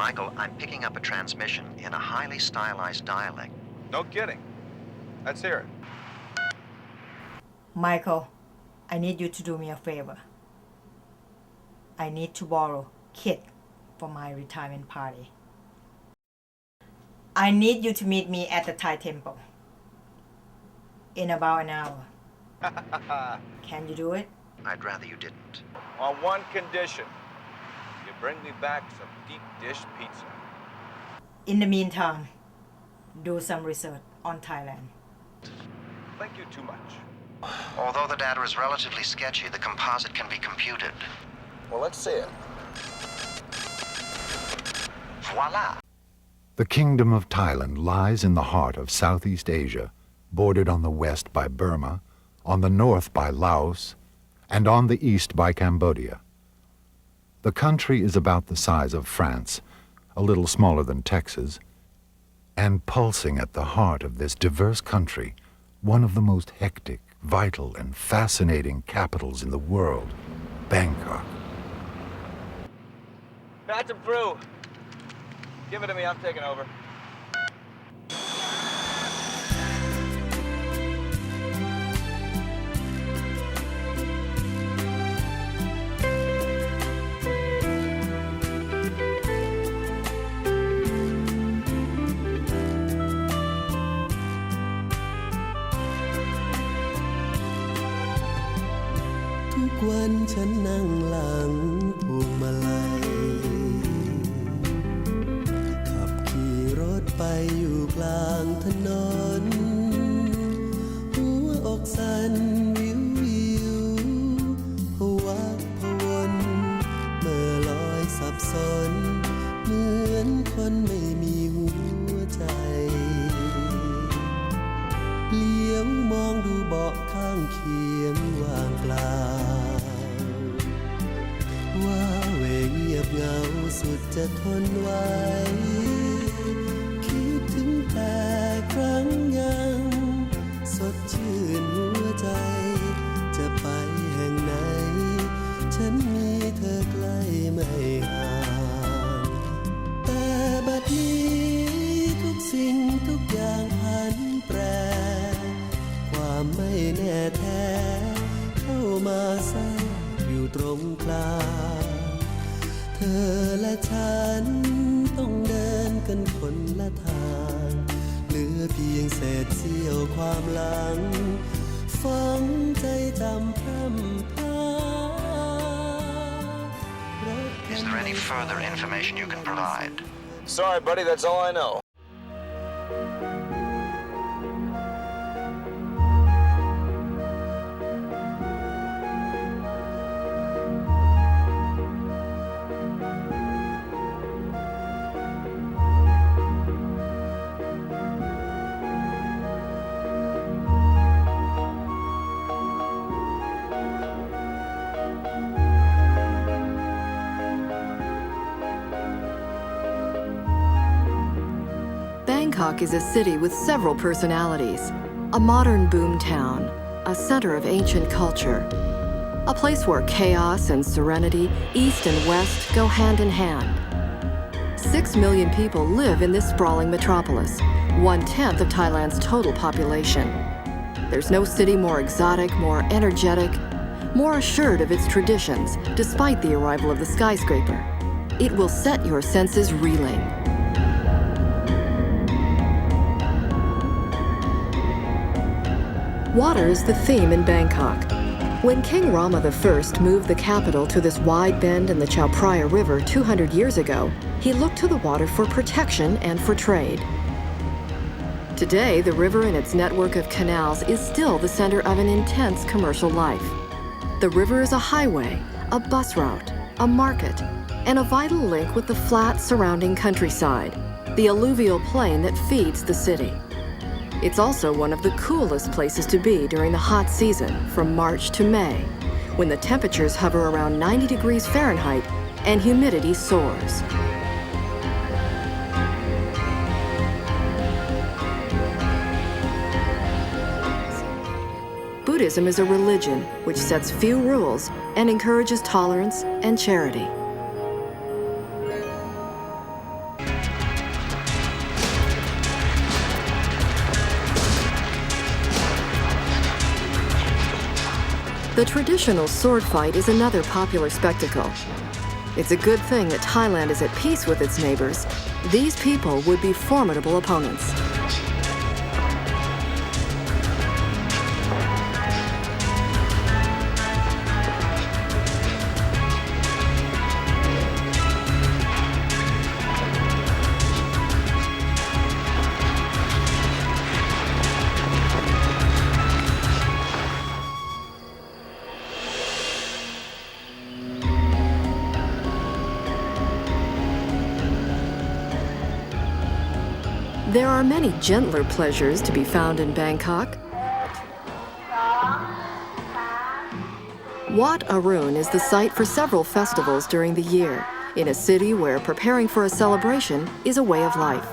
Michael, I'm picking up a transmission in a highly stylized dialect. No kidding. Let's hear it. Michael, I need you to do me a favor. I need to borrow kit for my retirement party. I need you to meet me at the Thai temple in about an hour. Can you do it? I'd rather you didn't. On one condition. You bring me back some deep dish pizza. In the meantime, do some research on Thailand. Thank you too much. Although the data is relatively sketchy, the composite can be computed. Well, let's see it. Voila! The Kingdom of Thailand lies in the heart of Southeast Asia, bordered on the west by Burma, on the north by Laos, and on the east by Cambodia. The country is about the size of France, a little smaller than Texas, and pulsing at the heart of this diverse country, one of the most hectic, vital, and fascinating capitals in the world, Bangkok. Patch him through. Give it to me, I'm taking over. ทุกวันฉันนั่งหลังพวงมาลัยขับขี่รถไปอยู่กลางถนนหัวอกสั่นวิววิวพวักพวนเมื่อลอยสับสนเหมือนคนไม่มีหัวใจเลี้ยวมองดูเบาะข้างเคียงว่างเปล่าว่าเวเงียบเหงาสุดจะทนไหวคิดถึงแต่ครั้งยังสดชื่นหัวใจจะไปแห่งไหนฉันมีเธอใกล้ไม่ห่างแต่บัดนี้ทุกสิ่งทุกอย่างพันแปรความไม่แน่แท้เข้ามาแทรกอยู่ตรงกลางเธอและฉันต้องเดินกันคนละทางเหลือเพียงเศษเสี้ยวความหลังฝังใจจำพร่ำพา Is there any further information you can provide? Sorry, buddy, that's all I know. Bangkok is a city with several personalities, a modern boom town, a center of ancient culture, a place where chaos and serenity, east and west, go hand in hand. 6 million people live in this sprawling metropolis, 1/10 of Thailand's total population. There's no city more exotic, more energetic, more assured of its traditions, despite the arrival of the skyscraper. It will set your senses reeling. Water is the theme in Bangkok. When King Rama I moved the capital to this wide bend in the Chao Phraya River 200 years ago, he looked to the water for protection and for trade. Today, the river and its network of canals is still the center of an intense commercial life. The river is a highway, a bus route, a market, and a vital link with the flat surrounding countryside, the alluvial plain that feeds the city. It's also one of the coolest places to be during the hot season from March to May, when the temperatures hover around 90 degrees Fahrenheit and humidity soars. Buddhism is a religion which sets few rules and encourages tolerance and charity. The traditional sword fight is another popular spectacle. It's a good thing that Thailand is at peace with its neighbors. These people would be formidable opponents. There are many gentler pleasures to be found in Bangkok. Wat Arun is the site for several festivals during the year, in a city where preparing for a celebration is a way of life.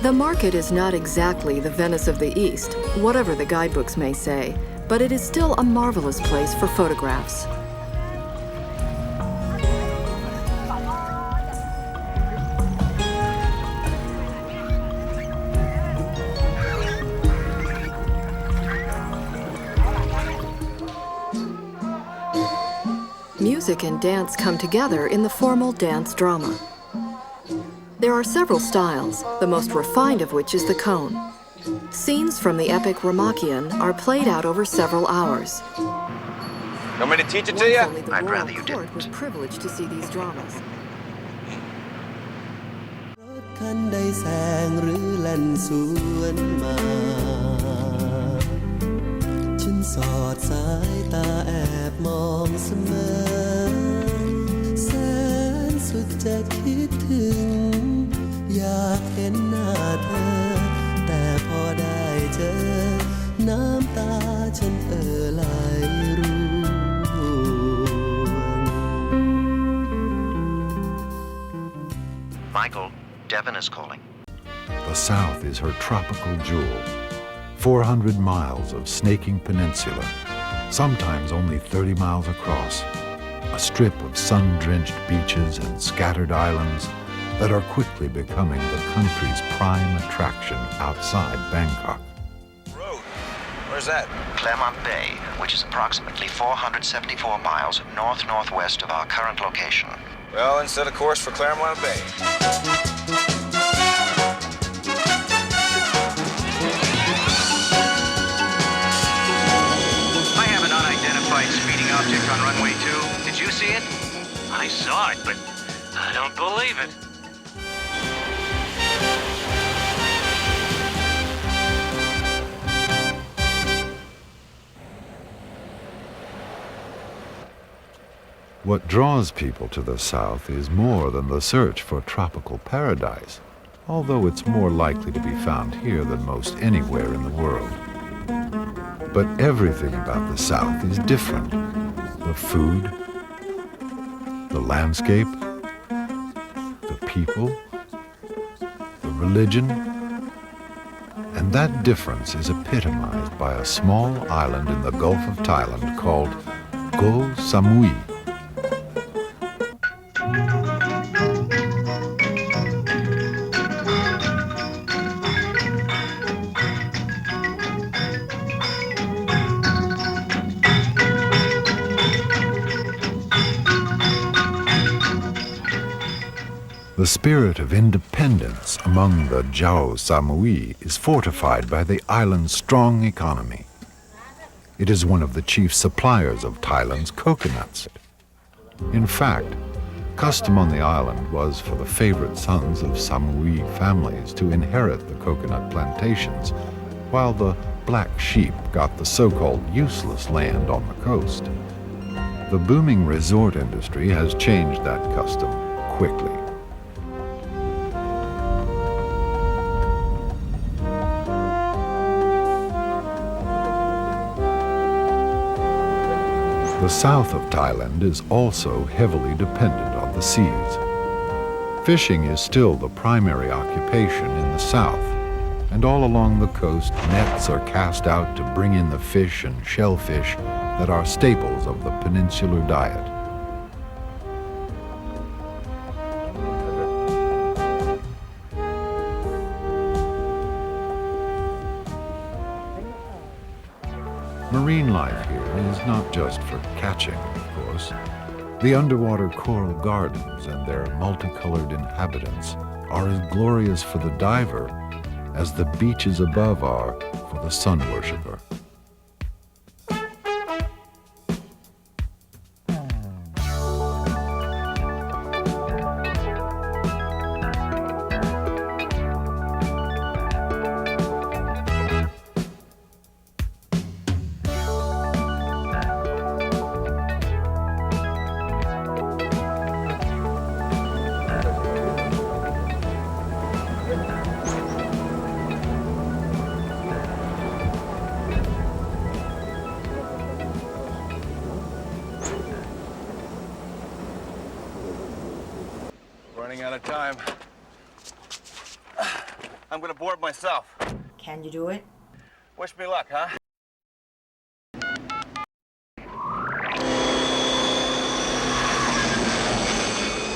The market is not exactly the Venice of the East, whatever the guidebooks may say, but it is still a marvelous place for photographs. Music and dance come together in the formal dance drama. There are several styles, the most refined of which is the cone. Scenes from the epic Ramakien are played out over several hours. Want me to teach it to Once you? only the I'd royal rather you court didn't. was privileged to see these dramas. รถคันใดแซงหรือแล่นสวนมา ฉันสอดสายตาแอบมองเสมอ แสนสุดจะคิดถึง อยากเห็นหน้าเธอ แต่พอได้เจอ น้ำตาฉันไหลร่วง Michael, Devon is calling. The South is her tropical jewel. 400 miles of snaking peninsula, sometimes only 30 miles across. A strip of sun-drenched beaches and scattered islands that are quickly becoming the country's prime attraction outside Bangkok. Road. Where's that? Claremont Bay, which is approximately 474 miles north-northwest of our current location. Well, instead of course for Claremont Bay. I have an unidentified speeding object on runway 2. Did you see it? I saw it, but I don't believe it. What draws people to the South is more than the search for tropical paradise, although it's more likely to be found here than most anywhere in the world. But everything about the South is different. The food, the landscape, the people, the religion, and that difference is epitomized by a small island in the Gulf of Thailand called Koh Samui. The spirit of independence among the Koh Samui is fortified by the island's strong economy. It is one of the chief suppliers of Thailand's coconuts. In fact, custom on the island was for the favorite sons of Samui families to inherit the coconut plantations, while the black sheep got the so-called useless land on the coast. The booming resort industry has changed that custom quickly. The south of Thailand is also heavily dependent on the seas. Fishing is still the primary occupation in the south, and all along the coast nets are cast out to bring in the fish and shellfish that are staples of the peninsular diet. Marine life here is not just for catching, of course. The underwater coral gardens and their multicolored inhabitants are as glorious for the diver as the beaches above are for the sun worshiper. Running out of time. I'm gonna board myself. Can you do it? Wish me luck, huh?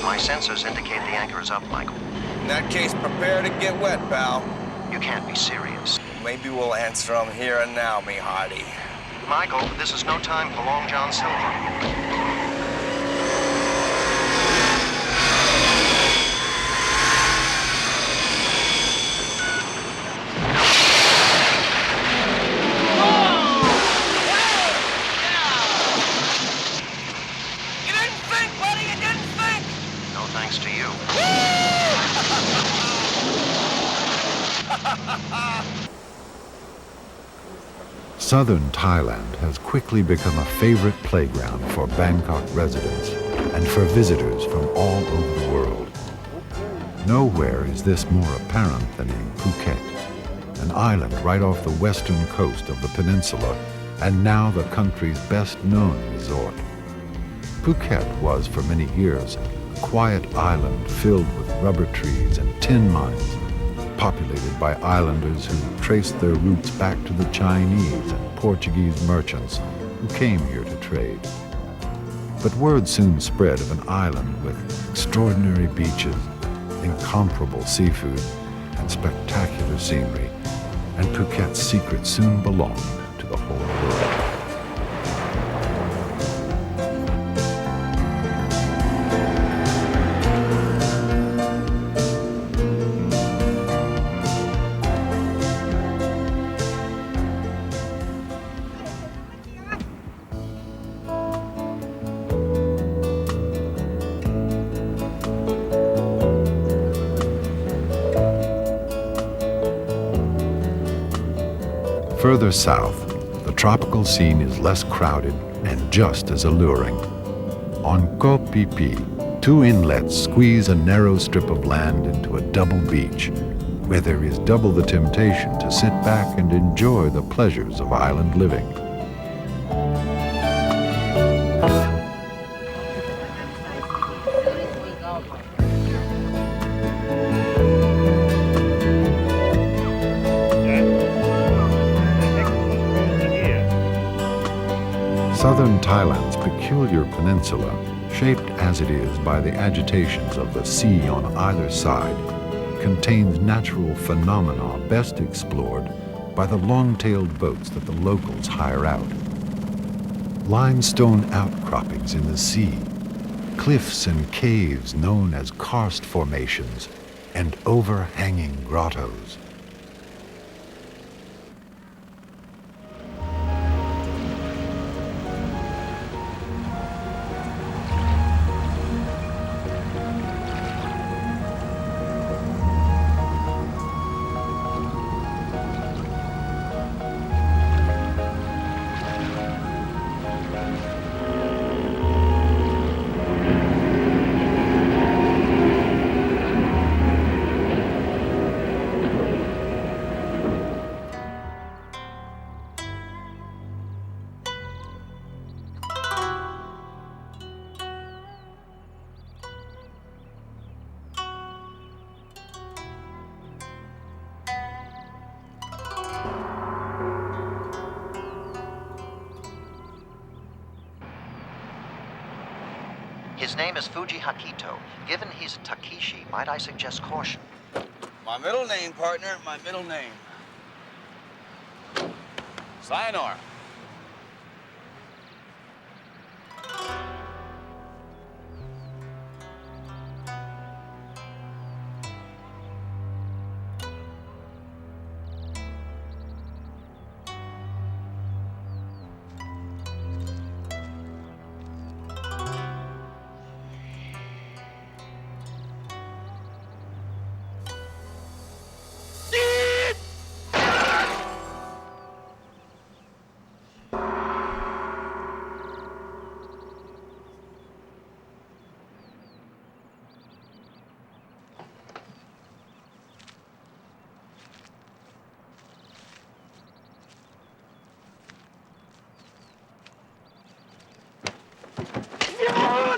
My sensors indicate the anchor is up, Michael. In that case, prepare to get wet, pal. You can't be serious. Maybe we'll answer them here and now, me hearty. Michael, this is no time for Long John Silver. Thanks to you. Southern Thailand has quickly become a favorite playground for Bangkok residents and for visitors from all over the world. Nowhere is this more apparent than in Phuket, an island right off the western coast of the peninsula and now the country's best-known resort. Phuket was for many years a quiet island filled with rubber trees and tin mines, populated by islanders who traced their roots back to the Chinese and Portuguese merchants who came here to trade. But word soon spread of an island with extraordinary beaches, incomparable seafood, and spectacular scenery, and Phuket's secret soon belonged to the whole world. Further south, the tropical scene is less crowded and just as alluring. On Koh Phi Phi, two inlets squeeze a narrow strip of land into a double beach, where there is double the temptation to sit back and enjoy the pleasures of island living. Southern Thailand's peculiar peninsula, shaped as it is by the agitations of the sea on either side, contains natural phenomena best explored by the long-tailed boats that the locals hire out. Limestone outcroppings in the sea, cliffs and caves known as karst formations, and overhanging grottos. His name is Fuji Hakito. Given he's a Takeshi, might I suggest caution? My middle name, partner, my middle name. Sayonara. Oh,